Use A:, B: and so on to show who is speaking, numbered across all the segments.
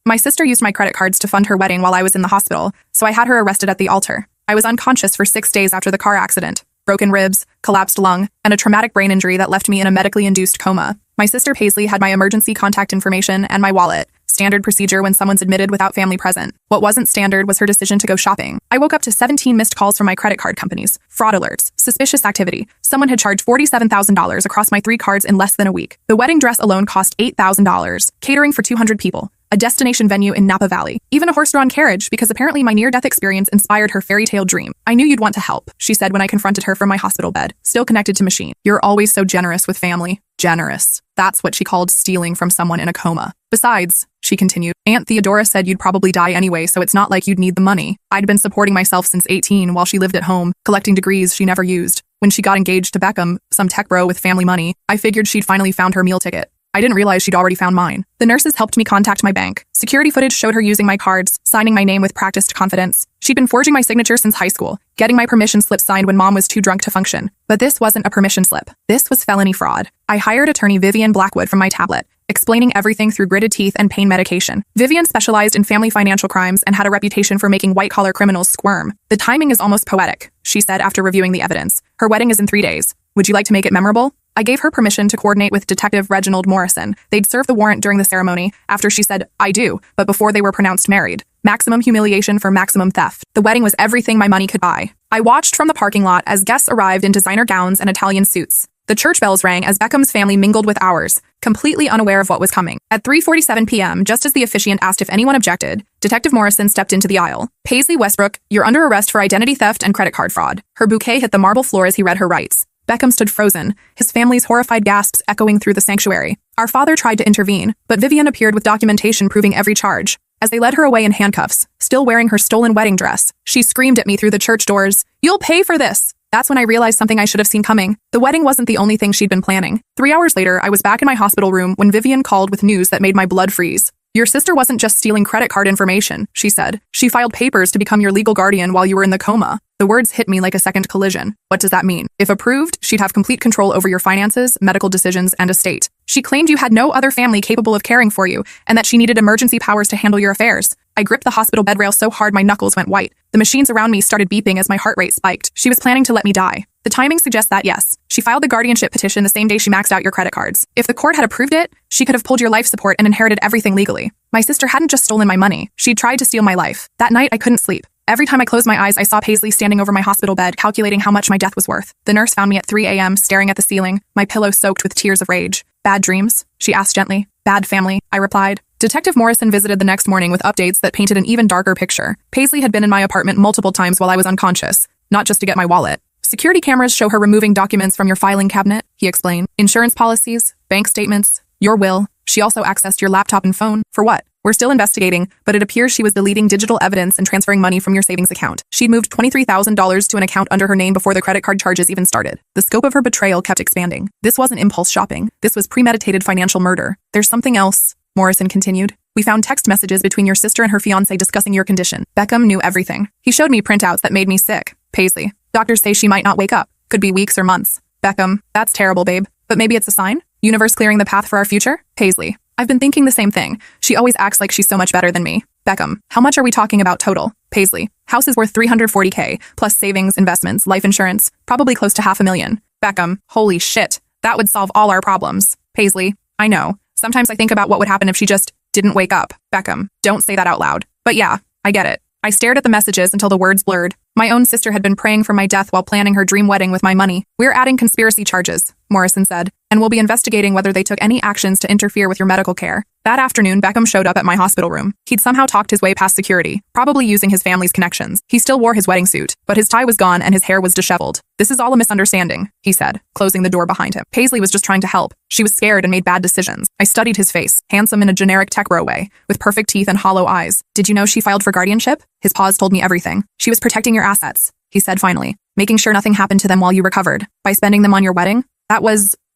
A: My sister used my credit cards to fund her wedding while I was in the hospital, so I had her arrested at the altar. I was unconscious for 6 days after the car accident. Broken ribs, collapsed lung, and a traumatic brain injury that left me in a medically induced coma. My sister Paisley had my emergency contact information and my wallet. Standard procedure when someone's admitted without family present. What wasn't standard was her decision to go shopping. I woke up to 17 missed calls from my credit card companies, fraud alerts, suspicious activity. Someone had charged $47,000 across my 3 cards in less than a week. The wedding dress alone cost $8,000, catering for 200 people. A destination venue in Napa Valley. Even a horse-drawn carriage because apparently my near-death experience inspired her fairy tale dream. I knew you'd want to help, she said when I confronted her from my hospital bed, still connected to machine. You're always so generous with family. Generous. That's what she called stealing from someone in a coma. Besides, she continued, Aunt Theodora said you'd probably die anyway, so it's not like you'd need the money. I'd been supporting myself since 18 while she lived at home, collecting degrees she never used. When she got engaged to Beckham, some tech bro with family money, I figured she'd finally found her meal ticket. I didn't realize she'd already found mine. The nurses helped me contact my bank. Security footage showed her using my cards, signing my name with practiced confidence. She'd been forging my signature since high school, getting my permission slip signed when mom was too drunk to function. But this wasn't a permission slip. This was felony fraud. I hired attorney Vivian Blackwood from my tablet, explaining everything through gritted teeth and pain medication. Vivian specialized in family financial crimes and had a reputation for making white-collar criminals squirm. The timing is almost poetic, she said after reviewing the evidence. Her wedding is in 3 days. Would you like to make it memorable? I gave her permission to coordinate with Detective Reginald Morrison. They'd serve the warrant during the ceremony, after she said, I do, but before they were pronounced married. Maximum humiliation for maximum theft. The wedding was everything my money could buy. I watched from the parking lot as guests arrived in designer gowns and Italian suits. The church bells rang as Beckham's family mingled with ours, completely unaware of what was coming. At 3:47 p.m., just as the officiant asked if anyone objected, Detective Morrison stepped into the aisle. Paisley Westbrook, you're under arrest for identity theft and credit card fraud. Her bouquet hit the marble floor as he read her rights. Beckham stood frozen, his family's horrified gasps echoing through the sanctuary. Our father tried to intervene, but Vivian appeared with documentation proving every charge. As they led her away in handcuffs, still wearing her stolen wedding dress, she screamed at me through the church doors, "You'll pay for this!" That's when I realized something I should have seen coming. The wedding wasn't the only thing she'd been planning. 3 hours later, I was back in my hospital room when Vivian called with news that made my blood freeze. Your sister wasn't just stealing credit card information, she said. She filed papers to become your legal guardian while you were in the coma. The words hit me like a second collision. What does that mean? If approved, she'd have complete control over your finances, medical decisions, and estate. She claimed you had no other family capable of caring for you, and that she needed emergency powers to handle your affairs. I gripped the hospital bed rail so hard my knuckles went white. The machines around me started beeping as my heart rate spiked. She was planning to let me die. The timing suggests that, yes. She filed the guardianship petition the same day she maxed out your credit cards. If the court had approved it, she could have pulled your life support and inherited everything legally. My sister hadn't just stolen my money. She'd tried to steal my life. That night, I couldn't sleep. Every time I closed my eyes, I saw Paisley standing over my hospital bed, calculating how much my death was worth. The nurse found me at 3 a.m., staring at the ceiling, my pillow soaked with tears of rage. Bad dreams? She asked gently. Bad family, I replied. Detective Morrison visited the next morning with updates that painted an even darker picture. Paisley had been in my apartment multiple times while I was unconscious, not just to get my wallet. Security cameras show her removing documents from your filing cabinet, he explained. Insurance policies, bank statements, your will. She also accessed your laptop and phone. For what? We're still investigating, but it appears she was deleting digital evidence and transferring money from your savings account. She'd moved $23,000 to an account under her name before the credit card charges even started. The scope of her betrayal kept expanding. This wasn't impulse shopping. This was premeditated financial murder. There's something else, Morrison continued. We found text messages between your sister and her fiancé discussing your condition. Beckham knew everything. He showed me printouts that made me sick. Paisley. Doctors say she might not wake up. Could be weeks or months. Beckham. That's terrible, babe. But maybe it's a sign? Universe clearing the path for our future? Paisley. I've been thinking the same thing. She always acts like she's so much better than me. Beckham. How much are we talking about total? Paisley. House is worth $340K, plus savings, investments, life insurance, probably close to $500,000. Beckham. Holy shit. That would solve all our problems. Paisley. I know. Sometimes I think about what would happen if she just didn't wake up. Beckham. Don't say that out loud. But yeah, I get it. I stared at the messages until the words blurred. My own sister had been praying for my death while planning her dream wedding with my money. We're adding conspiracy charges, Morrison said, and we'll be investigating whether they took any actions to interfere with your medical care. That afternoon, Beckham showed up at my hospital room. He'd somehow talked his way past security, probably using his family's connections. He still wore his wedding suit, but his tie was gone and his hair was disheveled. This is all a misunderstanding, he said, closing the door behind him. Paisley was just trying to help. She was scared and made bad decisions. I studied his face, handsome in a generic tech bro way, with perfect teeth and hollow eyes. Did you know she filed for guardianship? His pause told me everything. She was protecting your assets, he said finally, making sure nothing happened to them while you recovered. By spending them on your wedding?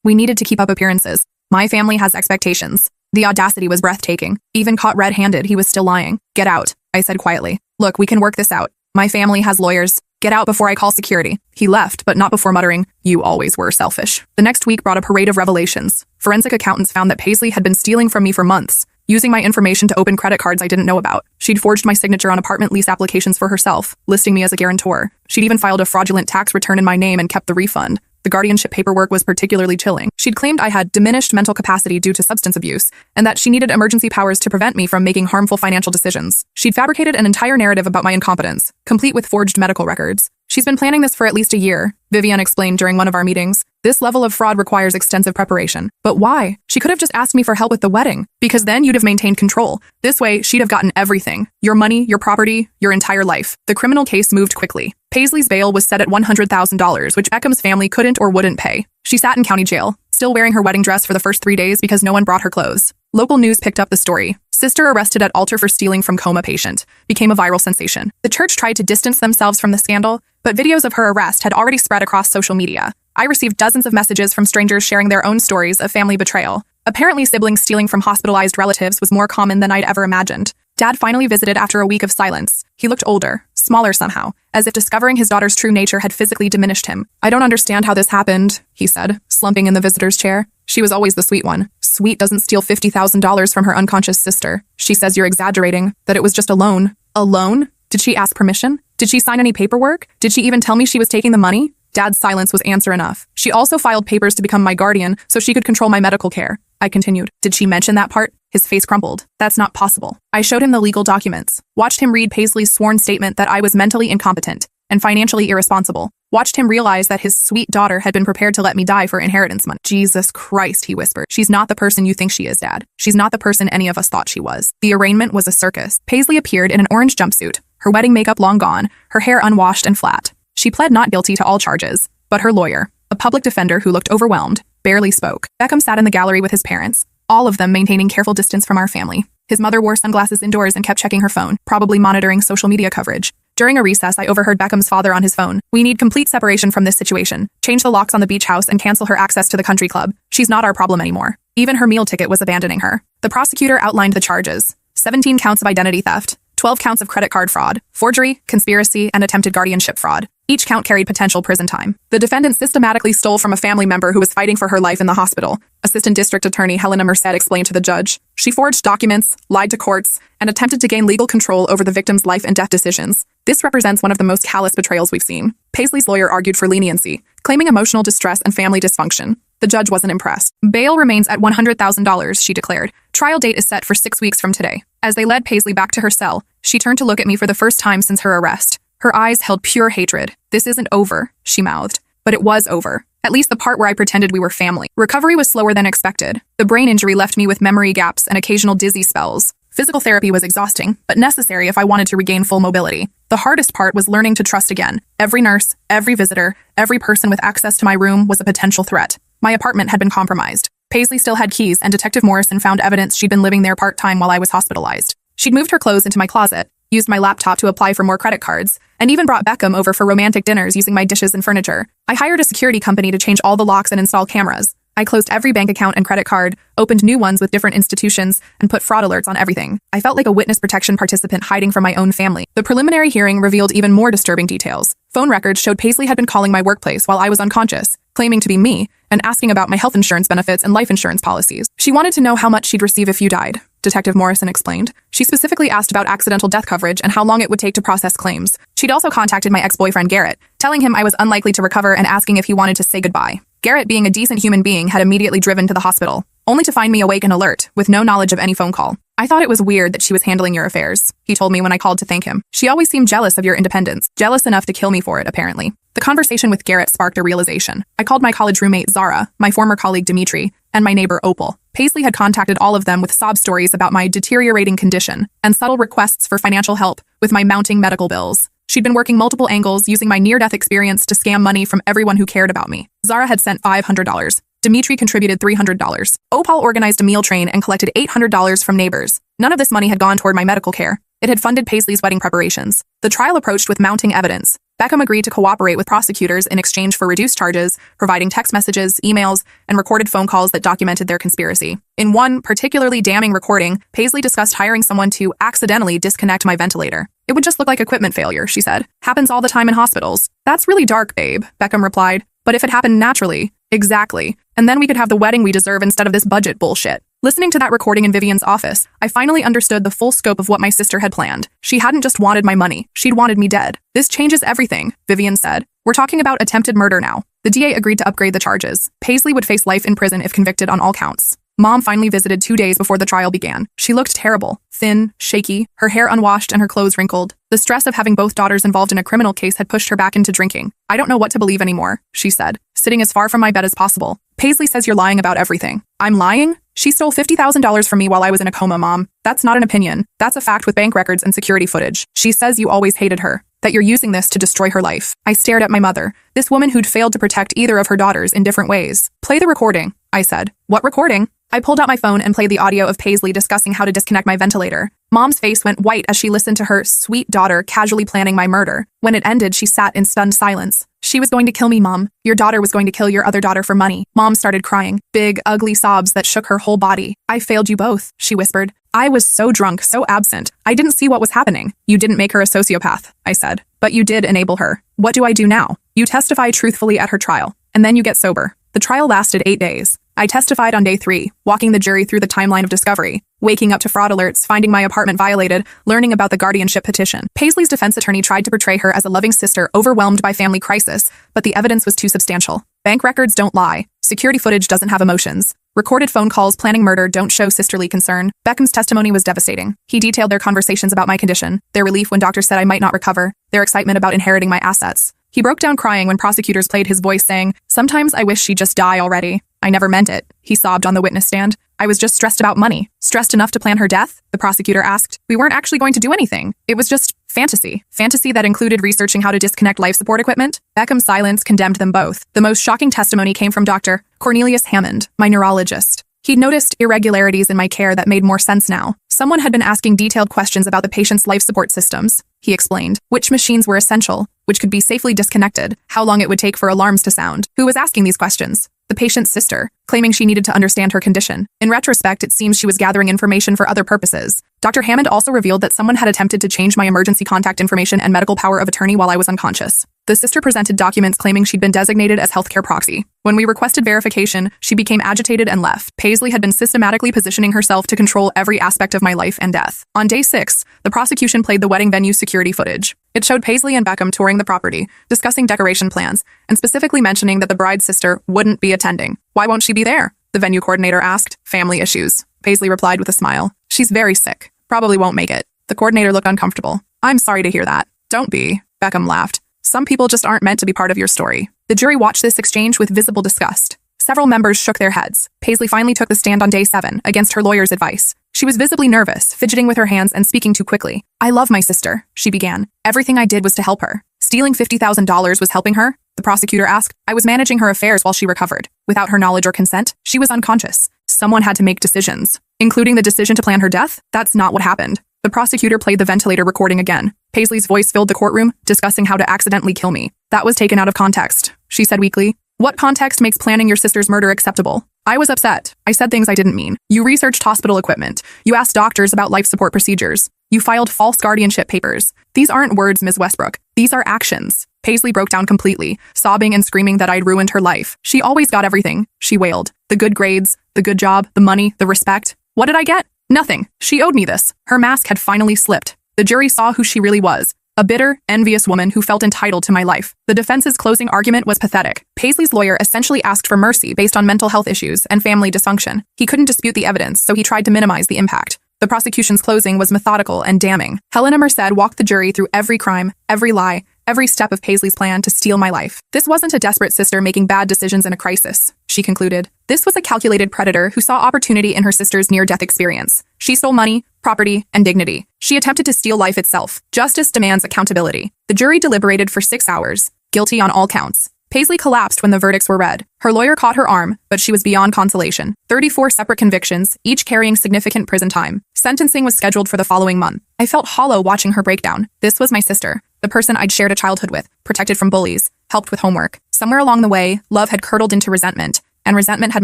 A: We needed to keep up appearances. My family has expectations. The audacity was breathtaking. Even caught red-handed, he was still lying. Get out, I said quietly. Look, we can work this out. My family has lawyers. Get out before I call security. He left, but not before muttering, you always were selfish. The next week brought a parade of revelations. Forensic accountants found that Paisley had been stealing from me for months. using my information to open credit cards I didn't know about. She'd forged my signature on apartment lease applications for herself, listing me as a guarantor. She'd even filed a fraudulent tax return in my name and kept the refund. The guardianship paperwork was particularly chilling. She'd claimed I had diminished mental capacity due to substance abuse, and that she needed emergency powers to prevent me from making harmful financial decisions. She'd fabricated an entire narrative about my incompetence, complete with forged medical records. She's been planning this for at least a year, Vivian explained during one of our meetings. This level of fraud requires extensive preparation. But why? She could have just asked me for help with the wedding, because then you'd have maintained control. This way, she'd have gotten everything. Your money, your property, your entire life. The criminal case moved quickly. Paisley's bail was set at $100,000, which Beckham's family couldn't or wouldn't pay. She sat in county jail, still wearing her wedding dress for the first 3 days because no one brought her clothes. Local news picked up the story. Sister arrested at altar for stealing from coma patient. Became a viral sensation. The church tried to distance themselves from the scandal, but videos of her arrest had already spread across social media. I received dozens of messages from strangers sharing their own stories of family betrayal. Apparently, siblings stealing from hospitalized relatives was more common than I'd ever imagined. Dad finally visited after a week of silence. He looked older, smaller somehow, as if discovering his daughter's true nature had physically diminished him. I don't understand how this happened, he said, slumping in the visitor's chair. She was always the sweet one. Sweet doesn't steal $50,000 from her unconscious sister. She says you're exaggerating, that it was just a loan. A loan? Did she ask permission? Did she sign any paperwork? Did she even tell me she was taking the money? Dad's silence was answer enough. She also filed papers to become my guardian so she could control my medical care. I continued. Did she mention that part? His face crumpled. That's not possible. I showed him the legal documents. Watched him read Paisley's sworn statement that I was mentally incompetent and financially irresponsible. Watched him realize that his sweet daughter had been prepared to let me die for inheritance money. Jesus Christ, he whispered. She's not the person you think she is, Dad. She's not the person any of us thought she was. The arraignment was a circus. Paisley appeared in an orange jumpsuit, her wedding makeup long gone, her hair unwashed and flat. She pled not guilty to all charges, but her lawyer, a public defender who looked overwhelmed, barely spoke. Beckham sat in the gallery with his parents, all of them maintaining careful distance from our family. His mother wore sunglasses indoors and kept checking her phone, probably monitoring social media coverage. During a recess, I overheard Beckham's father on his phone. We need complete separation from this situation. Change the locks on the beach house and cancel her access to the country club. She's not our problem anymore. Even her meal ticket was abandoning her. The prosecutor outlined the charges. 17 counts of identity theft, 12 counts of credit card fraud, forgery, conspiracy, and attempted guardianship fraud. Each count carried potential prison time. The defendant systematically stole from a family member who was fighting for her life in the hospital. Assistant District Attorney Helena Merced explained to the judge. She forged documents, lied to courts, and attempted to gain legal control over the victim's life and death decisions. This represents one of the most callous betrayals we've seen. Paisley's lawyer argued for leniency, claiming emotional distress and family dysfunction. The judge wasn't impressed. Bail remains at $100,000, she declared. Trial date is set for 6 weeks from today. As they led Paisley back to her cell, she turned to look at me for the first time since her arrest. Her eyes held pure hatred. This isn't over, she mouthed. But it was over. At least the part where I pretended we were family. Recovery was slower than expected. The brain injury left me with memory gaps and occasional dizzy spells. Physical therapy was exhausting, but necessary if I wanted to regain full mobility. The hardest part was learning to trust again. Every nurse, every visitor, every person with access to my room was a potential threat. My apartment had been compromised. Paisley still had keys, and Detective Morrison found evidence she'd been living there part-time while I was hospitalized. She'd moved her clothes into my closet, used my laptop to apply for more credit cards, and even brought Beckham over for romantic dinners using my dishes and furniture. I hired a security company to change all the locks and install cameras. I closed every bank account and credit card, opened new ones with different institutions, and put fraud alerts on everything. I felt like a witness protection participant hiding from my own family. The preliminary hearing revealed even more disturbing details. Phone records showed Paisley had been calling my workplace while I was unconscious, claiming to be me, and asking about my health insurance benefits and life insurance policies. She wanted to know how much she'd receive if you died, Detective Morrison explained. She specifically asked about accidental death coverage and how long it would take to process claims. She'd also contacted my ex-boyfriend Garrett, telling him I was unlikely to recover and asking if he wanted to say goodbye. Garrett, being a decent human being, had immediately driven to the hospital, only to find me awake and alert, with no knowledge of any phone call. I thought it was weird that she was handling your affairs, he told me when I called to thank him. She always seemed jealous of your independence, jealous enough to kill me for it, apparently. The conversation with Garrett sparked a realization. I called my college roommate Zara, my former colleague Dimitri, and my neighbor Opal. Paisley had contacted all of them with sob stories about my deteriorating condition and subtle requests for financial help with my mounting medical bills. She'd been working multiple angles, using my near-death experience to scam money from everyone who cared about me. Zara had sent $500. Dimitri contributed $300. Opal organized a meal train and collected $800 from neighbors. None of this money had gone toward my medical care. It had funded Paisley's wedding preparations. The trial approached with mounting evidence. Beckham agreed to cooperate with prosecutors in exchange for reduced charges, providing text messages, emails, and recorded phone calls that documented their conspiracy. In one particularly damning recording, Paisley discussed hiring someone to accidentally disconnect my ventilator. It would just look like equipment failure, she said. Happens all the time in hospitals. That's really dark, babe, Beckham replied. But if it happened naturally, exactly. And then we could have the wedding we deserve instead of this budget bullshit. Listening to that recording in Vivian's office, I finally understood the full scope of what my sister had planned. She hadn't just wanted my money, she'd wanted me dead. This changes everything, Vivian said. We're talking about attempted murder now. The DA agreed to upgrade the charges. Paisley would face life in prison if convicted on all counts. Mom finally visited 2 days before the trial began. She looked terrible, thin, shaky, her hair unwashed and her clothes wrinkled. The stress of having both daughters involved in a criminal case had pushed her back into drinking. I don't know what to believe anymore, she said, sitting as far from my bed as possible. Paisley says you're lying about everything. I'm lying? She stole $50,000 from me while I was in a coma, Mom. That's not an opinion. That's a fact with bank records and security footage. She says you always hated her, that you're using this to destroy her life. I stared at my mother, this woman who'd failed to protect either of her daughters in different ways. Play the recording, I said. What recording? I pulled out my phone and played the audio of Paisley discussing how to disconnect my ventilator. Mom's face went white as she listened to her sweet daughter casually planning my murder. When it ended, she sat in stunned silence. She was going to kill me, Mom. Your daughter was going to kill your other daughter for money. Mom started crying, big, ugly sobs that shook her whole body. I failed you both, she whispered. I was so drunk, so absent. I didn't see what was happening. You didn't make her a sociopath, I said. But you did enable her. What do I do now? You testify truthfully at her trial, and then you get sober. The trial lasted 8 days. I testified on day 3, walking the jury through the timeline of discovery, waking up to fraud alerts, finding my apartment violated, learning about the guardianship petition. Paisley's defense attorney tried to portray her as a loving sister overwhelmed by family crisis, but the evidence was too substantial. Bank records don't lie. Security footage doesn't have emotions. Recorded phone calls planning murder don't show sisterly concern. Beckham's testimony was devastating. He detailed their conversations about my condition, their relief when doctors said I might not recover, their excitement about inheriting my assets. He broke down crying when prosecutors played his voice saying, "Sometimes I wish she'd just die already. I never meant it," he sobbed on the witness stand. I was just stressed about money. Stressed enough to plan her death? The prosecutor asked. We weren't actually going to do anything. It was just fantasy. Fantasy that included researching how to disconnect life support equipment. Beckham's silence condemned them both. The most shocking testimony came from Dr. Cornelius Hammond, my neurologist. He'd noticed irregularities in my care that made more sense now. Someone had been asking detailed questions about the patient's life support systems, he explained. Which machines were essential, which could be safely disconnected, how long it would take for alarms to sound. Who was asking these questions? The patient's sister, claiming she needed to understand her condition. In retrospect, it seems she was gathering information for other purposes. Dr. Hammond also revealed that someone had attempted to change my emergency contact information and medical power of attorney while I was unconscious. The sister presented documents claiming she'd been designated as healthcare proxy. When we requested verification, she became agitated and left. Paisley had been systematically positioning herself to control every aspect of my life and death. On day 6, the prosecution played the wedding venue security footage. It showed Paisley and Beckham touring the property, discussing decoration plans, and specifically mentioning that the bride's sister wouldn't be attending. Why won't she be there? The venue coordinator asked. Family issues. Paisley replied with a smile. She's very sick. Probably won't make it. The coordinator looked uncomfortable. I'm sorry to hear that. Don't be. Beckham laughed. Some people just aren't meant to be part of your story. The jury watched this exchange with visible disgust. Several members shook their heads. Paisley finally took the stand on day 7, against her lawyer's advice. She was visibly nervous, fidgeting with her hands and speaking too quickly. I love my sister, she began. Everything I did was to help her. Stealing $50,000 was helping her? The prosecutor asked. I was managing her affairs while she recovered. Without her knowledge or consent, she was unconscious. Someone had to make decisions, including the decision to plan her death. That's not what happened. The prosecutor played the ventilator recording again. Paisley's voice filled the courtroom, discussing how to accidentally kill me. That was taken out of context, she said weakly. What context makes planning your sister's murder acceptable? I was upset. I said things I didn't mean. You researched hospital equipment. You asked doctors about life support procedures. You filed false guardianship papers. These aren't words, Ms. Westbrook. These are actions. Paisley broke down completely, sobbing and screaming that I'd ruined her life. She always got everything, she wailed. The good grades, the good job, the money, the respect. What did I get? Nothing. She owed me this. Her mask had finally slipped. The jury saw who she really was. A bitter, envious woman who felt entitled to my life. The defense's closing argument was pathetic. Paisley's lawyer essentially asked for mercy based on mental health issues and family dysfunction. He couldn't dispute the evidence, so he tried to minimize the impact. The prosecution's closing was methodical and damning. Helena Merced walked the jury through every crime, every lie, every step of Paisley's plan to steal my life. This wasn't a desperate sister making bad decisions in a crisis, she concluded. This was a calculated predator who saw opportunity in her sister's near-death experience. She stole money, property, and dignity. She attempted to steal life itself. Justice demands accountability. The jury deliberated for 6 hours, guilty on all counts. Paisley collapsed when the verdicts were read. Her lawyer caught her arm, but she was beyond consolation. 34 separate convictions, each carrying significant prison time. Sentencing was scheduled for the following month. I felt hollow watching her breakdown. This was my sister, the person I'd shared a childhood with, protected from bullies, helped with homework. Somewhere along the way, love had curdled into resentment, and resentment had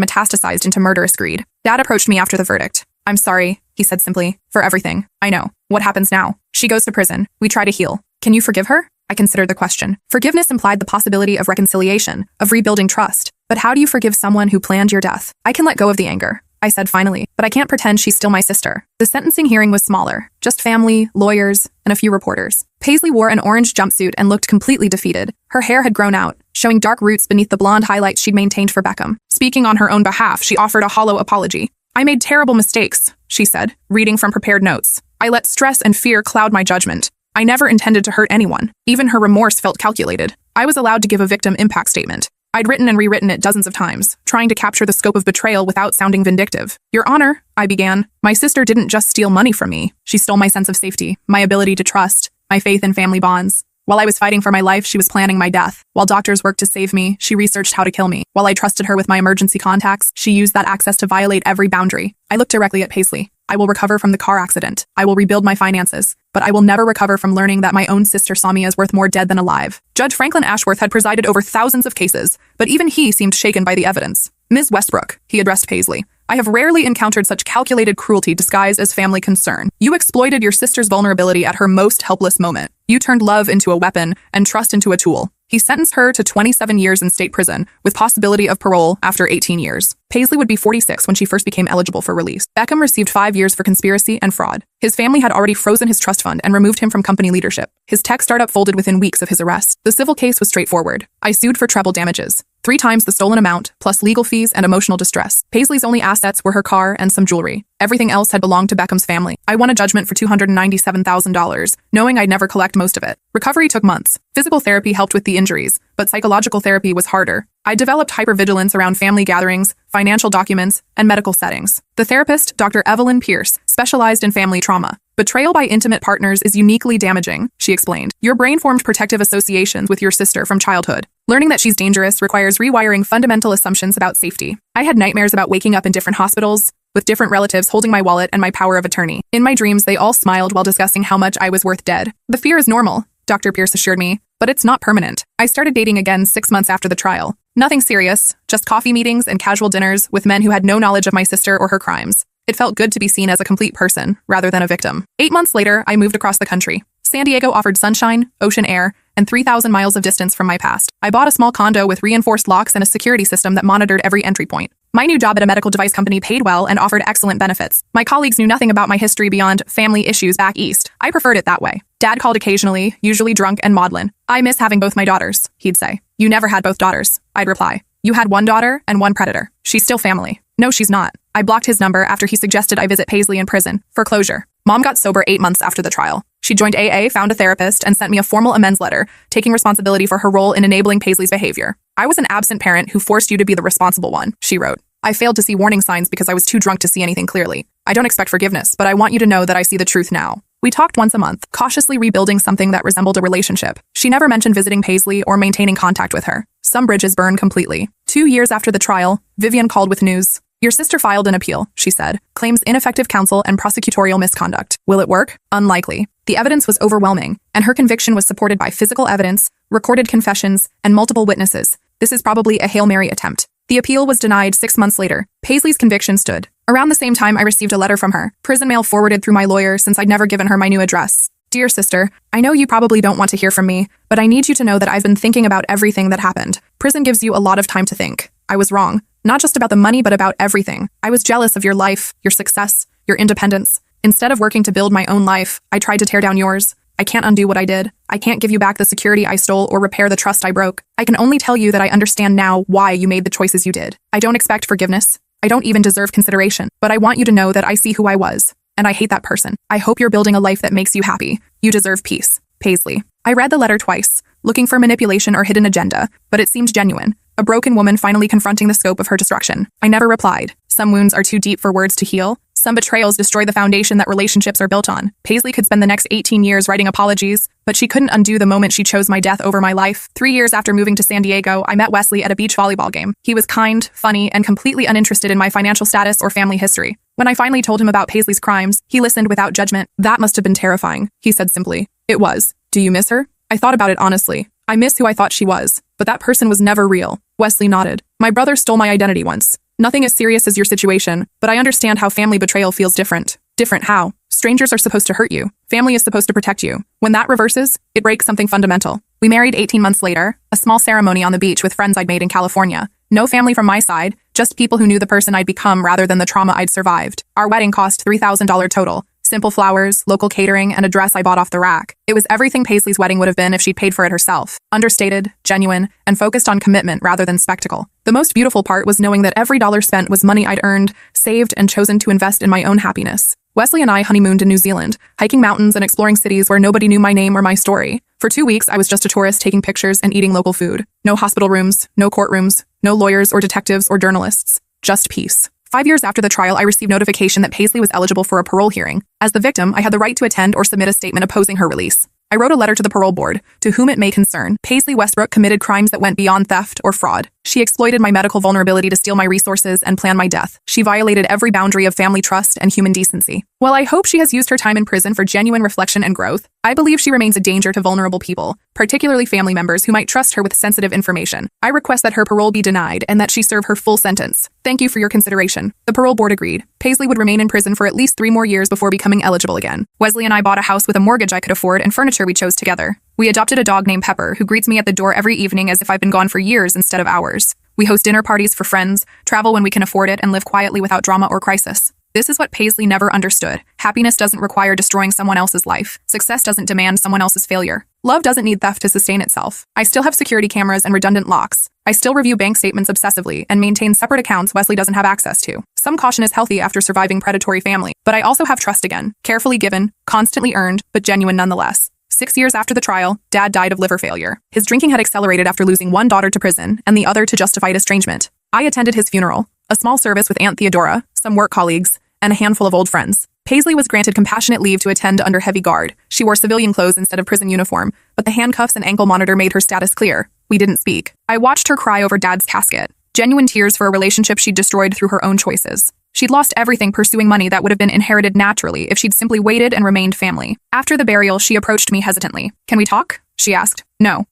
A: metastasized into murderous greed. Dad approached me after the verdict. I'm sorry, he said simply, for everything. I know. What happens now? She goes to prison. We try to heal. Can you forgive her? I considered the question. Forgiveness implied the possibility of reconciliation, of rebuilding trust. But how do you forgive someone who planned your death? I can let go of the anger. I said finally, but I can't pretend she's still my sister. The sentencing hearing was smaller, just family, lawyers, and a few reporters. Paisley wore an orange jumpsuit and looked completely defeated. Her hair had grown out, showing dark roots beneath the blonde highlights she'd maintained for Beckham. Speaking on her own behalf, she offered a hollow apology. I made terrible mistakes, she said, reading from prepared notes. I let stress and fear cloud my judgment. I never intended to hurt anyone. Even her remorse felt calculated. I was allowed to give a victim impact statement. I'd written and rewritten it dozens of times, trying to capture the scope of betrayal without sounding vindictive. Your Honor, I began, my sister didn't just steal money from me. She stole my sense of safety, my ability to trust, my faith in family bonds. While I was fighting for my life, she was planning my death. While doctors worked to save me, she researched how to kill me. While I trusted her with my emergency contacts, she used that access to violate every boundary. I looked directly at Paisley. I will recover from the car accident. I will rebuild my finances. But I will never recover from learning that my own sister saw me as worth more dead than alive. Judge Franklin Ashworth had presided over thousands of cases, but even he seemed shaken by the evidence. Ms. Westbrook, he addressed Paisley. I have rarely encountered such calculated cruelty disguised as family concern. You exploited your sister's vulnerability at her most helpless moment. You turned love into a weapon and trust into a tool. He sentenced her to 27 years in state prison, with possibility of parole after 18 years. Paisley would be 46 when she first became eligible for release. Beckham received 5 years for conspiracy and fraud. His family had already frozen his trust fund and removed him from company leadership. His tech startup folded within weeks of his arrest. The civil case was straightforward. I sued for treble damages, 3 times the stolen amount, plus legal fees and emotional distress. Paisley's only assets were her car and some jewelry. Everything else had belonged to Beckham's family. I won a judgment for $297,000, knowing I'd never collect most of it. Recovery took months. Physical therapy helped with the injuries, but psychological therapy was harder. I developed hypervigilance around family gatherings, financial documents, and medical settings. The therapist, Dr. Evelyn Pierce, specialized in family trauma. Betrayal by intimate partners is uniquely damaging, she explained. Your brain formed protective associations with your sister from childhood. Learning that she's dangerous requires rewiring fundamental assumptions about safety. I had nightmares about waking up in different hospitals, with different relatives holding my wallet and my power of attorney. In my dreams, they all smiled while discussing how much I was worth dead. The fear is normal, Dr. Pierce assured me, but it's not permanent. I started dating again 6 months after the trial. Nothing serious, just coffee meetings and casual dinners with men who had no knowledge of my sister or her crimes. It felt good to be seen as a complete person, rather than a victim. 8 months later, I moved across the country. San Diego offered sunshine, ocean air, and 3,000 miles of distance from my past. I bought a small condo with reinforced locks and a security system that monitored every entry point. My new job at a medical device company paid well and offered excellent benefits. My colleagues knew nothing about my history beyond family issues back east. I preferred it that way. Dad called occasionally, usually drunk and maudlin. I miss having both my daughters, he'd say. You never had both daughters, I'd reply. You had one daughter and one predator. She's still family. No, she's not. I blocked his number after he suggested I visit Paisley in prison for closure. Mom got sober 8 months after the trial. She joined AA, found a therapist, and sent me a formal amends letter, taking responsibility for her role in enabling Paisley's behavior. I was an absent parent who forced you to be the responsible one, she wrote. I failed to see warning signs because I was too drunk to see anything clearly. I don't expect forgiveness, but I want you to know that I see the truth now. We talked once a month, cautiously rebuilding something that resembled a relationship. She never mentioned visiting Paisley or maintaining contact with her. Some bridges burned completely. 2 years after the trial, Vivian called with news. Your sister filed an appeal, she said, claims ineffective counsel and prosecutorial misconduct. Will it work? Unlikely. The evidence was overwhelming, and her conviction was supported by physical evidence, recorded confessions, and multiple witnesses. This is probably a Hail Mary attempt. The appeal was denied 6 months later. Paisley's conviction stood. Around the same time, I received a letter from her, prison mail forwarded through my lawyer since I'd never given her my new address. Dear sister, I know you probably don't want to hear from me, but I need you to know that I've been thinking about everything that happened. Prison gives you a lot of time to think. I was wrong. Not just about the money, but about everything. I was jealous of your life, your success, your independence. Instead of working to build my own life, I tried to tear down yours. I can't undo what I did. I can't give you back the security I stole or repair the trust I broke. I can only tell you that I understand now why you made the choices you did. I don't expect forgiveness. I don't even deserve consideration, but I want you to know that I see who I was, and I hate that person. I hope you're building a life that makes you happy. You deserve peace. Paisley. I read the letter twice, looking for manipulation or hidden agenda, but it seemed genuine. A broken woman finally confronting the scope of her destruction. I never replied. Some wounds are too deep for words to heal. Some betrayals destroy the foundation that relationships are built on. Paisley could spend the next 18 years writing apologies, but she couldn't undo the moment she chose my death over my life. 3 years after moving to San Diego, I met Wesley at a beach volleyball game. He was kind, funny, and completely uninterested in my financial status or family history. When I finally told him about Paisley's crimes, he listened without judgment. That must have been terrifying, he said simply. It was. Do you miss her? I thought about it honestly. I miss who I thought she was, but that person was never real. Wesley nodded. My brother stole my identity once. Nothing as serious as your situation, but I understand how family betrayal feels different. Different how? Strangers are supposed to hurt you. Family is supposed to protect you. When that reverses, it breaks something fundamental. We married 18 months later, a small ceremony on the beach with friends I'd made in California. No family from my side, just people who knew the person I'd become rather than the trauma I'd survived. Our wedding cost $3,000 total. Simple flowers, local catering, and a dress I bought off the rack. It was everything Paisley's wedding would have been if she'd paid for it herself. Understated, genuine, and focused on commitment rather than spectacle. The most beautiful part was knowing that every dollar spent was money I'd earned, saved, and chosen to invest in my own happiness. Wesley and I honeymooned in New Zealand, hiking mountains and exploring cities where nobody knew my name or my story. For 2 weeks, I was just a tourist taking pictures and eating local food. No hospital rooms, no courtrooms, no lawyers or detectives or journalists. Just peace. 5 years after the trial, I received notification that Paisley was eligible for a parole hearing. As the victim, I had the right to attend or submit a statement opposing her release. I wrote a letter to the parole board, to whom it may concern. Paisley Westbrook committed crimes that went beyond theft or fraud. She exploited my medical vulnerability to steal my resources and plan my death. She violated every boundary of family trust and human decency. While I hope she has used her time in prison for genuine reflection and growth, I believe she remains a danger to vulnerable people, particularly family members who might trust her with sensitive information. I request that her parole be denied and that she serve her full sentence. Thank you for your consideration. The parole board agreed. Paisley would remain in prison for at least 3 more years before becoming eligible again. Wesley and I bought a house with a mortgage I could afford and furniture we chose together. We adopted a dog named Pepper, who greets me at the door every evening as if I've been gone for years instead of hours. We host dinner parties for friends, travel when we can afford it, and live quietly without drama or crisis. This is what Paisley never understood. Happiness doesn't require destroying someone else's life. Success doesn't demand someone else's failure. Love doesn't need theft to sustain itself. I still have security cameras and redundant locks. I still review bank statements obsessively and maintain separate accounts Wesley doesn't have access to. Some caution is healthy after surviving predatory family, but I also have trust again. Carefully given, constantly earned, but genuine nonetheless. 6 years after the trial, Dad died of liver failure. His drinking had accelerated after losing one daughter to prison and the other to justified estrangement. I attended his funeral, a small service with Aunt Theodora, some work colleagues, and a handful of old friends. Paisley was granted compassionate leave to attend under heavy guard. She wore civilian clothes instead of prison uniform, but the handcuffs and ankle monitor made her status clear. We didn't speak. I watched her cry over Dad's casket. Genuine tears for a relationship she'd destroyed through her own choices. She'd lost everything pursuing money that would have been inherited naturally if she'd simply waited and remained family. After the burial, she approached me hesitantly. "Can we talk?" she asked. "No.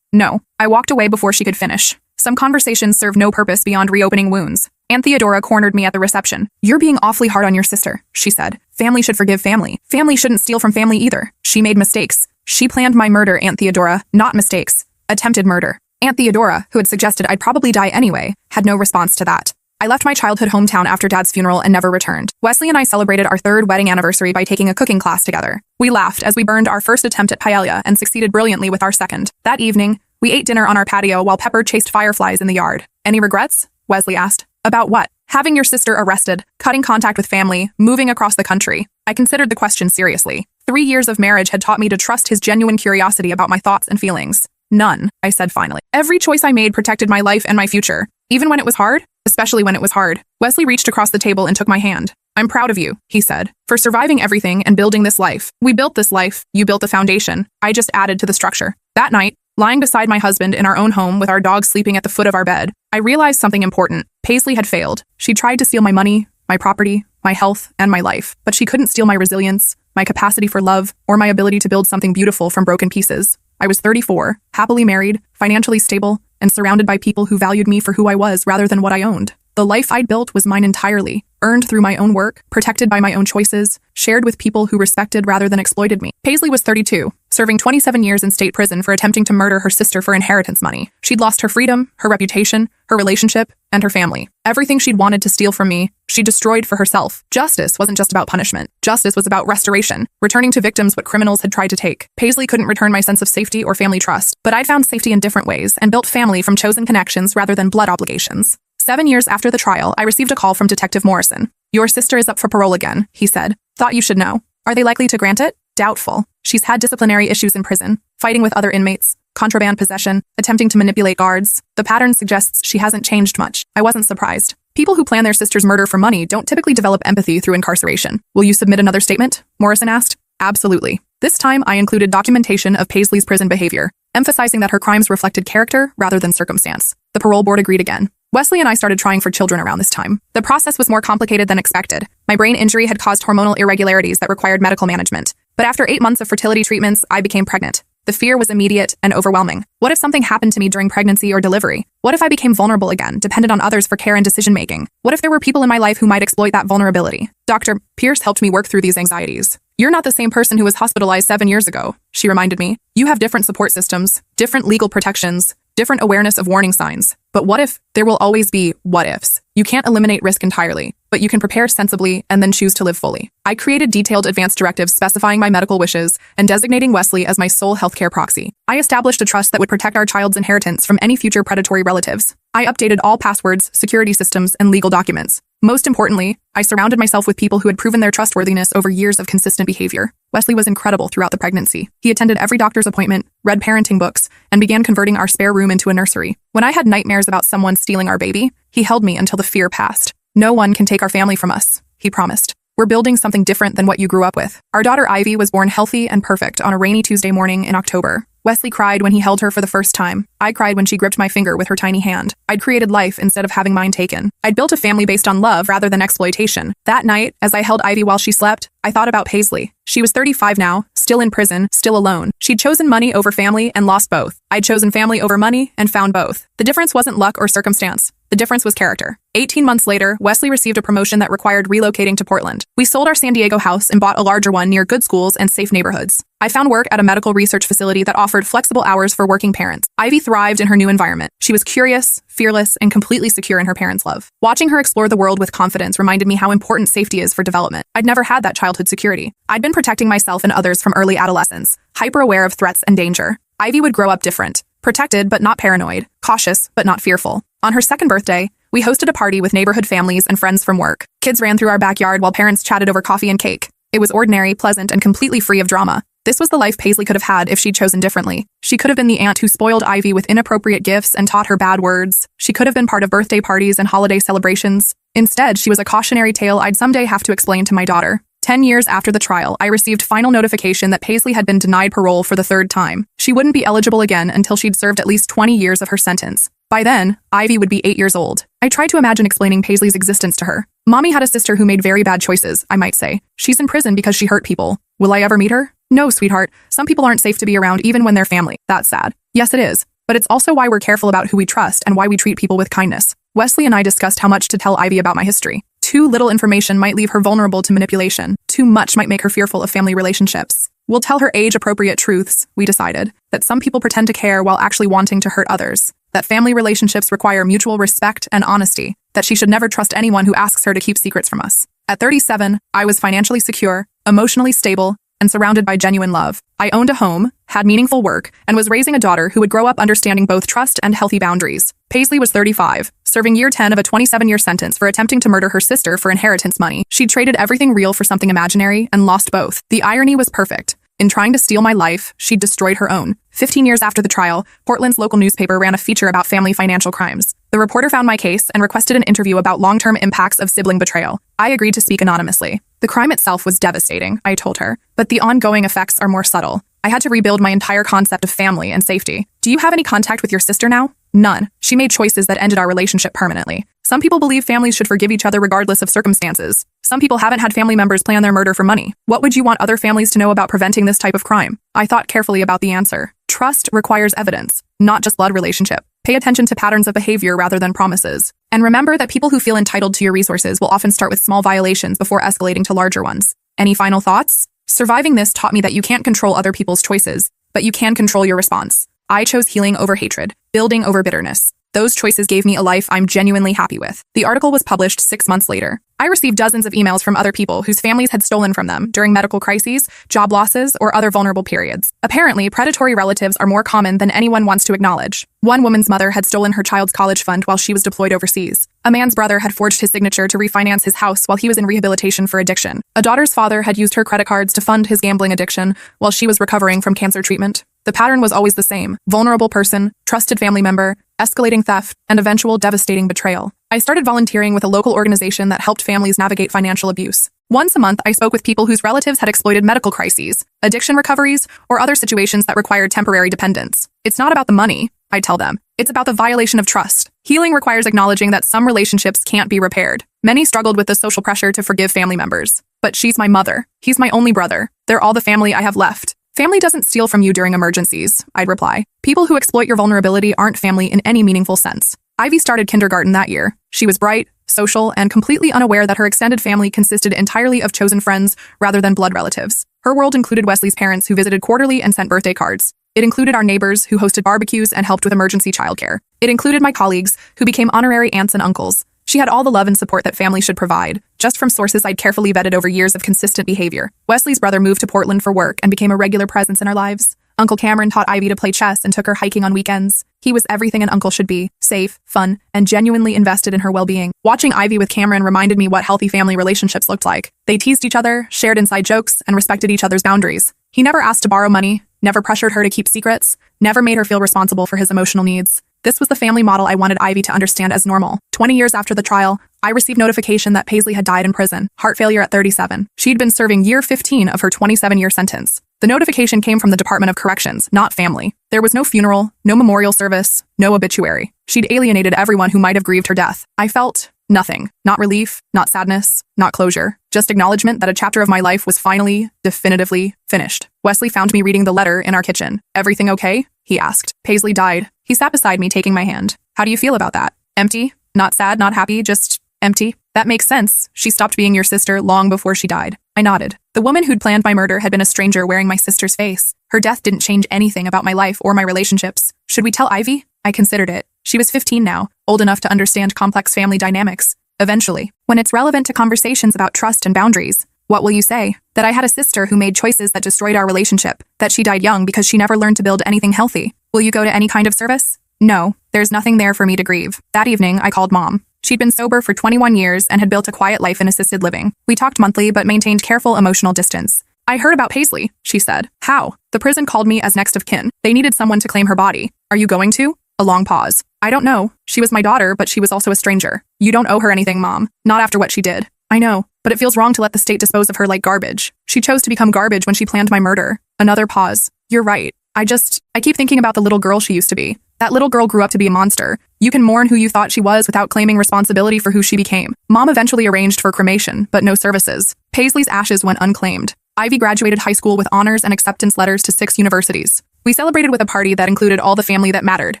A: No." I walked away before she could finish. Some conversations serve no purpose beyond reopening wounds. Aunt Theodora cornered me at the reception. "You're being awfully hard on your sister," she said. "Family should forgive family. Family shouldn't steal from family either. She made mistakes. She planned my murder, Aunt Theodora, not mistakes. Attempted murder." Aunt Theodora, who had suggested I'd probably die anyway, had no response to that. I left my childhood hometown after Dad's funeral and never returned. Wesley and I celebrated our 3rd wedding anniversary by taking a cooking class together. We laughed as we burned our first attempt at paella and succeeded brilliantly with our second. That evening, we ate dinner on our patio while Pepper chased fireflies in the yard. "Any regrets?" Wesley asked. "About what?" "Having your sister arrested, cutting contact with family, moving across the country." I considered the question seriously. 3 years of marriage had taught me to trust his genuine curiosity about my thoughts and feelings. "None," I said finally. "Every choice I made protected my life and my future. Even when it was hard, especially when it was hard." Wesley reached across the table and took my hand. "I'm proud of you," he said, "for surviving everything and building this life. We built this life, you built the foundation. I just added to the structure." That night, lying beside my husband in our own home with our dog sleeping at the foot of our bed, I realized something important. Paisley had failed. She tried to steal my money, my property, my health, and my life, but she couldn't steal my resilience, my capacity for love, or my ability to build something beautiful from broken pieces. I was 34, happily married, financially stable, and surrounded by people who valued me for who I was rather than what I owned. The life I'd built was mine entirely, earned through my own work, protected by my own choices, shared with people who respected rather than exploited me. Paisley was 32, serving 27 years in state prison for attempting to murder her sister for inheritance money. She'd lost her freedom, her reputation, her relationship, and her family. Everything she'd wanted to steal from me, she destroyed for herself. Justice wasn't just about punishment. Justice was about restoration, returning to victims what criminals had tried to take. Paisley couldn't return my sense of safety or family trust, but I'd found safety in different ways and built family from chosen connections rather than blood obligations. 7 years after the trial, I received a call from Detective Morrison. "Your sister is up for parole again," he said. "Thought you should know." "Are they likely to grant it?" "Doubtful. She's had disciplinary issues in prison, fighting with other inmates, contraband possession, attempting to manipulate guards. The pattern suggests she hasn't changed much." I wasn't surprised. People who plan their sister's murder for money don't typically develop empathy through incarceration. "Will you submit another statement?" Morrison asked. "Absolutely." This time, I included documentation of Paisley's prison behavior, emphasizing that her crimes reflected character rather than circumstance. The parole board agreed again. Wesley and I started trying for children around this time. The process was more complicated than expected. My brain injury had caused hormonal irregularities that required medical management. But after 8 months of fertility treatments, I became pregnant. The fear was immediate and overwhelming. What if something happened to me during pregnancy or delivery? What if I became vulnerable again, dependent on others for care and decision-making? What if there were people in my life who might exploit that vulnerability? Dr. Pierce helped me work through these anxieties. "You're not the same person who was hospitalized 7 years ago," she reminded me. "You have different support systems, different legal protections, different awareness of warning signs. But what if? There will always be what ifs. You can't eliminate risk entirely, but you can prepare sensibly and then choose to live fully. I created detailed advance directives specifying my medical wishes and designating Wesley as my sole healthcare proxy. I established a trust that would protect our child's inheritance from any future predatory relatives. I updated all passwords, security systems, and legal documents. Most importantly, I surrounded myself with people who had proven their trustworthiness over years of consistent behavior. Wesley was incredible throughout the pregnancy. He attended every doctor's appointment, read parenting books, and began converting our spare room into a nursery. When I had nightmares about someone stealing our baby, he held me until the fear passed. No one can take our family from us, he promised. We're building something different than what you grew up with. Our daughter Ivy was born healthy and perfect on a rainy Tuesday morning in October. Wesley cried when he held her for the first time. I cried when she gripped my finger with her tiny hand. I'd created life instead of having mine taken. I'd built a family based on love rather than exploitation. That night, as I held Ivy while she slept, I thought about Paisley. She was 35 now, still in prison, still alone. She'd chosen money over family and lost both. I'd chosen family over money and found both. The difference wasn't luck or circumstance. The difference was character. 18 months later, Wesley received a promotion that required relocating to Portland. We sold our San Diego house and bought a larger one near good schools and safe neighborhoods. I found work at a medical research facility that offered flexible hours for working parents. Ivy thrived in her new environment. She was curious, fearless, and completely secure in her parents' love. Watching her explore the world with confidence reminded me how important safety is for development. I'd never had that childhood security. I'd been protecting myself and others from early adolescence, hyper-aware of threats and danger. Ivy would grow up different, protected but not paranoid, cautious but not fearful. On her second birthday, we hosted a party with neighborhood families and friends from work. Kids ran through our backyard while parents chatted over coffee and cake. It was ordinary, pleasant, and completely free of drama. This was the life Paisley could have had if she'd chosen differently. She could have been the aunt who spoiled Ivy with inappropriate gifts and taught her bad words. She could have been part of birthday parties and holiday celebrations. Instead, she was a cautionary tale I'd someday have to explain to my daughter. 10 years after the trial, I received final notification that Paisley had been denied parole for the third time. She wouldn't be eligible again until she'd served at least 20 years of her sentence. By then, Ivy would be 8 years old. I tried to imagine explaining Paisley's existence to her. Mommy had a sister who made very bad choices, I might say. She's in prison because she hurt people. Will I ever meet her? No, sweetheart. Some people aren't safe to be around even when they're family. That's sad. Yes, it is. But it's also why we're careful about who we trust and why we treat people with kindness. Wesley and I discussed how much to tell Ivy about my history. Too little information might leave her vulnerable to manipulation. Too much might make her fearful of family relationships. We'll tell her age-appropriate truths, we decided. That some people pretend to care while actually wanting to hurt others. That family relationships require mutual respect and honesty. That she should never trust anyone who asks her to keep secrets from us. At 37, I was financially secure, emotionally stable, and surrounded by genuine love. I owned a home, had meaningful work, and was raising a daughter who would grow up understanding both trust and healthy boundaries. Paisley was 35, serving year 10 of a 27-year sentence for attempting to murder her sister for inheritance money. She'd traded everything real for something imaginary and lost both. The irony was perfect. In trying to steal my life, she'd destroyed her own. 15 years after the trial, Portland's local newspaper ran a feature about family financial crimes. The reporter found my case and requested an interview about long-term impacts of sibling betrayal. I agreed to speak anonymously. The crime itself was devastating, I told her, but the ongoing effects are more subtle. I had to rebuild my entire concept of family and safety. Do you have any contact with your sister now? None. She made choices that ended our relationship permanently. Some people believe families should forgive each other regardless of circumstances. Some people haven't had family members plan their murder for money. What would you want other families to know about preventing this type of crime? I thought carefully about the answer. Trust requires evidence, not just blood relationship. Pay attention to patterns of behavior rather than promises. And remember that people who feel entitled to your resources will often start with small violations before escalating to larger ones. Any final thoughts? Surviving this taught me that you can't control other people's choices, but you can control your response. I chose healing over hatred, building over bitterness. Those choices gave me a life I'm genuinely happy with. The article was published 6 months later. I received dozens of emails from other people whose families had stolen from them during medical crises, job losses, or other vulnerable periods. Apparently, predatory relatives are more common than anyone wants to acknowledge. One woman's mother had stolen her child's college fund while she was deployed overseas. A man's brother had forged his signature to refinance his house while he was in rehabilitation for addiction. A daughter's father had used her credit cards to fund his gambling addiction while she was recovering from cancer treatment. The pattern was always the same: vulnerable person, trusted family member, escalating theft, and eventual devastating betrayal. I started volunteering with a local organization that helped families navigate financial abuse. Once a month, I spoke with people whose relatives had exploited medical crises, addiction recoveries, or other situations that required temporary dependence. It's not about the money, I tell them. It's about the violation of trust. Healing requires acknowledging that some relationships can't be repaired. Many struggled with the social pressure to forgive family members. But she's my mother. He's my only brother. They're all the family I have left. Family doesn't steal from you during emergencies, I'd reply. People who exploit your vulnerability aren't family in any meaningful sense. Ivy started kindergarten that year. She was bright, social, and completely unaware that her extended family consisted entirely of chosen friends rather than blood relatives. Her world included Wesley's parents who visited quarterly and sent birthday cards. It included our neighbors who hosted barbecues and helped with emergency childcare. It included my colleagues who became honorary aunts and uncles. She had all the love and support that family should provide, just from sources I'd carefully vetted over years of consistent behavior. Wesley's brother moved to Portland for work and became a regular presence in our lives. Uncle Cameron taught Ivy to play chess and took her hiking on weekends. He was everything an uncle should be: safe, fun, and genuinely invested in her well-being. Watching Ivy with Cameron reminded me what healthy family relationships looked like. They teased each other, shared inside jokes, and respected each other's boundaries. He never asked to borrow money, never pressured her to keep secrets, never made her feel responsible for his emotional needs. This was the family model I wanted Ivy to understand as normal. 20 years after the trial, I received notification that Paisley had died in prison, heart failure at 37. She'd been serving year 15 of her 27-year sentence. The notification came from the Department of Corrections, not family. There was no funeral, no memorial service, no obituary. She'd alienated everyone who might have grieved her death. I felt nothing. Not relief, not sadness, not closure. Just acknowledgement that a chapter of my life was finally, definitively finished. Wesley found me reading the letter in our kitchen. "Everything okay?" he asked. "Paisley died." He sat beside me, taking my hand. "How do you feel about that?" "Empty. Not sad, not happy, just empty." "That makes sense. She stopped being your sister long before she died." I nodded. The woman who'd planned my murder had been a stranger wearing my sister's face. Her death didn't change anything about my life or my relationships. Should we tell Ivy? I considered it. She was 15 now, old enough to understand complex family dynamics. Eventually, when it's relevant to conversations about trust and boundaries, what will you say? That I had a sister who made choices that destroyed our relationship, that she died young because she never learned to build anything healthy. Will you go to any kind of service? No, there's nothing there for me to grieve. That evening, I called Mom. She'd been sober for 21 years and had built a quiet life in assisted living. We talked monthly but maintained careful emotional distance. "I heard about Paisley," she said. "How?" "The prison called me as next of kin. They needed someone to claim her body. Are you going to?" A long pause. "I don't know. She was my daughter, but she was also a stranger." "You don't owe her anything, Mom. Not after what she did." "I know, but it feels wrong to let the state dispose of her like garbage. She chose to become garbage when she planned my murder." Another pause. "You're right. I keep thinking about the little girl she used to be. That little girl grew up to be a monster. You can mourn who you thought she was without claiming responsibility for who she became." Mom eventually arranged for cremation, but no services. Paisley's ashes went unclaimed. Ivy graduated high school with honors and acceptance letters to 6 universities. We celebrated with a party that included all the family that mattered,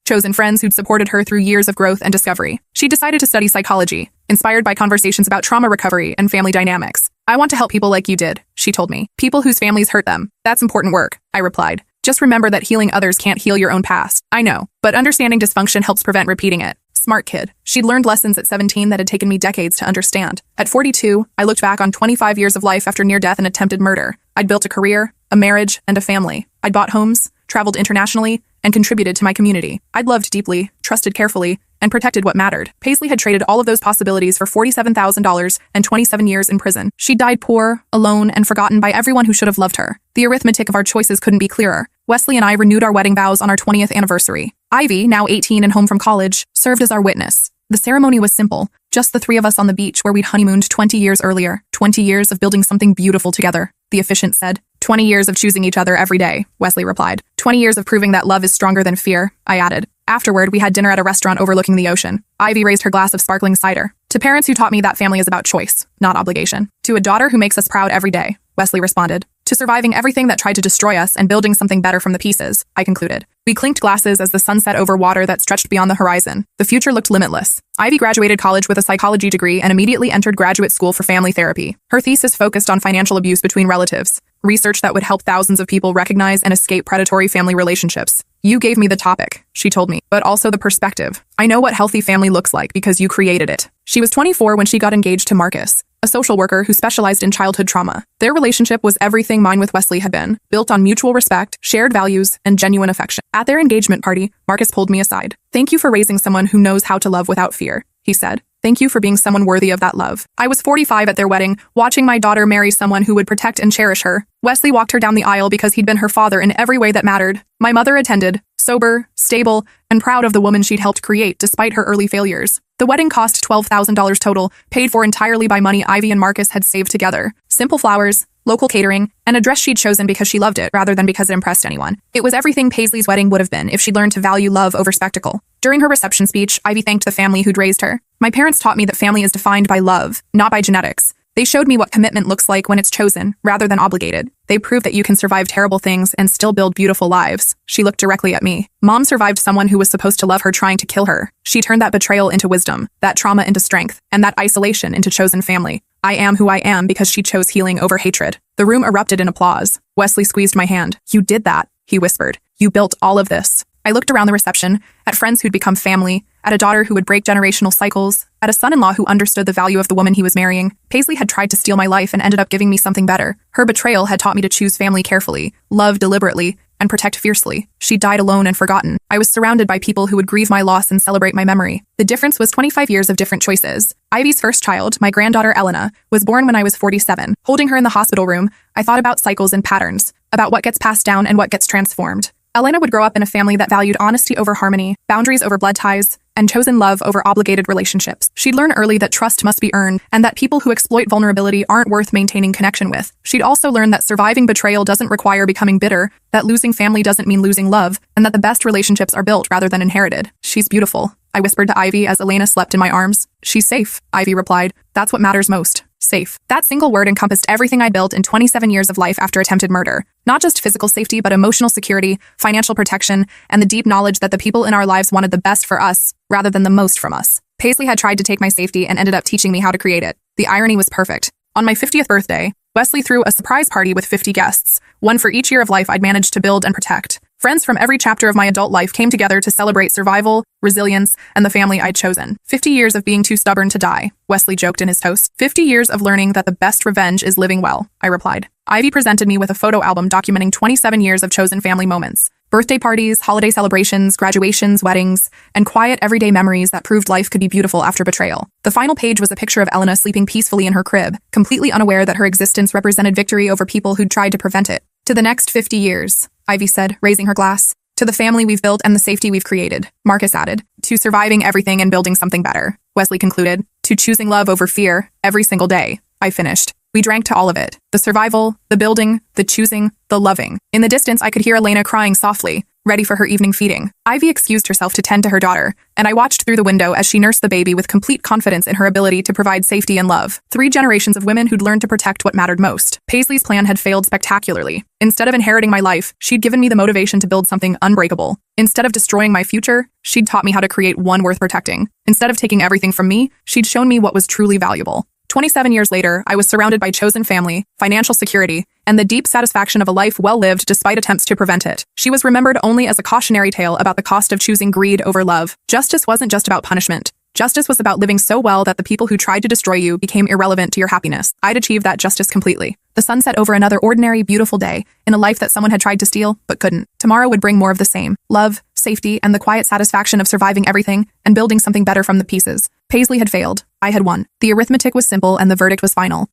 A: chosen friends who'd supported her through years of growth and discovery. She decided to study psychology, inspired by conversations about trauma recovery and family dynamics. "I want to help people like you did," she told me. "People whose families hurt them. That's important work," I replied. "Just remember that healing others can't heal your own past." "I know, but understanding dysfunction helps prevent repeating it." Smart kid. She'd learned lessons at 17 that had taken me decades to understand. At 42, I looked back on 25 years of life after near-death and attempted murder. I'd built a career, a marriage, and a family. I'd bought homes, traveled internationally, and contributed to my community. I'd loved deeply, trusted carefully, and protected what mattered. Paisley had traded all of those possibilities for $47,000 and 27 years in prison. She died poor, alone, and forgotten by everyone who should have loved her. The arithmetic of our choices couldn't be clearer. Wesley and I renewed our wedding vows on our 20th anniversary. Ivy, now 18 and home from college, served as our witness. The ceremony was simple, just the 3 of us on the beach where we'd honeymooned 20 years earlier. 20 years of building something beautiful together, the officiant said. 20 years of choosing each other every day, Wesley replied. 20 years of proving that love is stronger than fear, I added. Afterward, we had dinner at a restaurant overlooking the ocean. Ivy raised her glass of sparkling cider. "To parents who taught me that family is about choice, not obligation. To a daughter who makes us proud every day," Wesley responded. "To surviving everything that tried to destroy us and building something better from the pieces," I concluded. We clinked glasses as the sun set over water that stretched beyond the horizon. The future looked limitless. Ivy graduated college with a psychology degree and immediately entered graduate school for family therapy. Her thesis focused on financial abuse between relatives, research that would help thousands of people recognize and escape predatory family relationships. "You gave me the topic," she told me, "but also the perspective. I know what healthy family looks like because you created it." She was 24 when she got engaged to Marcus, a social worker who specialized in childhood trauma. Their relationship was everything mine with Wesley had been, built on mutual respect, shared values, and genuine affection. At their engagement party, Marcus pulled me aside. "Thank you for raising someone who knows how to love without fear," he said. "Thank you for being someone worthy of that love." I was 45 at their wedding, watching my daughter marry someone who would protect and cherish her. Wesley walked her down the aisle because he'd been her father in every way that mattered. My mother attended, sober, stable, and proud of the woman she'd helped create despite her early failures. The wedding cost $12,000 total, paid for entirely by money Ivy and Marcus had saved together. Simple flowers, local catering, and a dress she'd chosen because she loved it rather than because it impressed anyone. It was everything Paisley's wedding would have been if she'd learned to value love over spectacle. During her reception speech, Ivy thanked the family who'd raised her. "My parents taught me that family is defined by love, not by genetics. They showed me what commitment looks like when it's chosen, rather than obligated. They proved that you can survive terrible things and still build beautiful lives." She looked directly at me. Mom survived someone who was supposed to love her trying to kill her. She turned that betrayal into wisdom, that trauma into strength, and that isolation into chosen family. I am who I am because she chose healing over hatred. The room erupted in applause. Wesley squeezed my hand. "You did that." he whispered. You built all of this. I looked around the reception, at friends who'd become family, at a daughter who would break generational cycles, at a son-in-law who understood the value of the woman he was marrying. Paisley had tried to steal my life and ended up giving me something better. Her betrayal had taught me to choose family carefully, love deliberately, and protect fiercely. She died alone and forgotten. I was surrounded by people who would grieve my loss and celebrate my memory. The difference was 25 years of different choices. Ivy's first child, my granddaughter Elena, was born when I was 47. Holding her in the hospital room, I thought about cycles and patterns, about what gets passed down and what gets transformed. Elena would grow up in a family that valued honesty over harmony, boundaries over blood ties, and chosen love over obligated relationships. She'd learn early that trust must be earned and that people who exploit vulnerability aren't worth maintaining connection with. She'd also learn that surviving betrayal doesn't require becoming bitter, that losing family doesn't mean losing love, and that the best relationships are built rather than inherited. She's beautiful, I whispered to Ivy as Elena slept in my arms. She's safe, Ivy replied. That's what matters most. Safe. That single word encompassed everything I built in 27 years of life after attempted murder. Not just physical safety, but emotional security, financial protection, and the deep knowledge that the people in our lives wanted the best for us, rather than the most from us. Paisley had tried to take my safety and ended up teaching me how to create it. The irony was perfect. On my 50th birthday, Wesley threw a surprise party with 50 guests, one for each year of life I'd managed to build and protect. Friends from every chapter of my adult life came together to celebrate survival, resilience, and the family I'd chosen. 50 years of being too stubborn to die, Wesley joked in his toast. 50 years of learning that the best revenge is living well, I replied. Ivy presented me with a photo album documenting 27 years of chosen family moments. Birthday parties, holiday celebrations, graduations, weddings, and quiet everyday memories that proved life could be beautiful after betrayal. The final page was a picture of Elena sleeping peacefully in her crib, completely unaware that her existence represented victory over people who'd tried to prevent it. To the next 50 years, Ivy said, raising her glass. To the family we've built and the safety we've created, Marcus added. To surviving everything and building something better, Wesley concluded. To choosing love over fear, every single day, I finished. We drank to all of it. The survival, the building, the choosing, the loving. In the distance, I could hear Elena crying softly, ready for her evening feeding. Ivy excused herself to tend to her daughter, and I watched through the window as she nursed the baby with complete confidence in her ability to provide safety and love. 3 generations of women who'd learned to protect what mattered most. Paisley's plan had failed spectacularly. Instead of inheriting my life, she'd given me the motivation to build something unbreakable. Instead of destroying my future, she'd taught me how to create one worth protecting. Instead of taking everything from me, she'd shown me what was truly valuable. 27 years later, I was surrounded by chosen family, financial security, and the deep satisfaction of a life well lived despite attempts to prevent it. She was remembered only as a cautionary tale about the cost of choosing greed over love. Justice wasn't just about punishment. Justice was about living so well that the people who tried to destroy you became irrelevant to your happiness. I'd achieved that justice completely. The sun set over another ordinary, beautiful day, in a life that someone had tried to steal, but couldn't. Tomorrow would bring more of the same. Love, safety, and the quiet satisfaction of surviving everything and building something better from the pieces. Paisley had failed. I had won. The arithmetic was simple and the verdict was final.